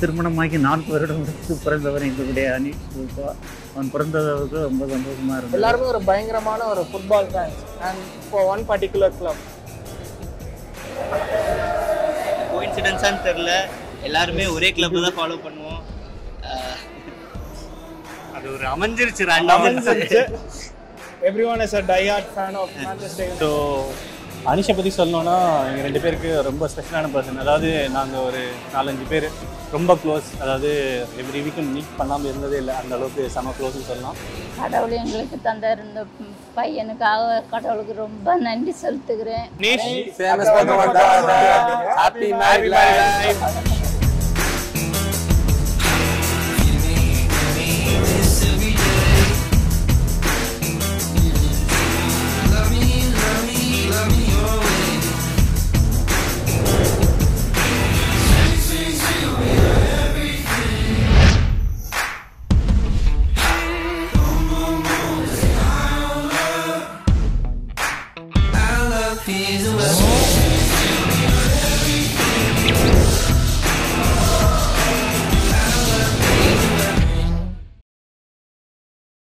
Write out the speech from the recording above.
திருமணமாகி 4 வருடம் முடித்து பிறந்தவர் எங்களுடைய அனீஷ் ரூபா. அவன் பிறந்ததற்கு ரொம்ப சந்தோஷமாக இருந்தது. எல்லாருமே ஒரு பயங்கரமான ஒரு football fans and for one particular club. கோஇன்சிடென்ஸான்னு தெரியல, எல்லாருமே ஒரே கிளப் தான் ஃபாலோ பண்ணுவோம். அது ஒரு அமைஞ்சிருச்சு. Everyone is a die-hard fan of Manchester United. So அனிஷை பற்றி சொல்லணுன்னா எங்கள் 2 பேருக்கு ரொம்ப ஸ்பெஷலான பர்சன். அதாவது நாங்கள் ஒரு 4-5 பேர் ரொம்ப க்ளோஸ். அதாவது எவ்ரி வீக்கும் மீட் பண்ணாமல் இருந்ததே இல்லை, அந்த அளவுக்கு செம க்ளோஸ்ன்னு சொல்லலாம். கடவுள் எங்களுக்கு தந்த இந்த பையனுக்காக கடவுளுக்கு ரொம்ப நன்றி செலுத்துகிறேன். Happy married life. He's a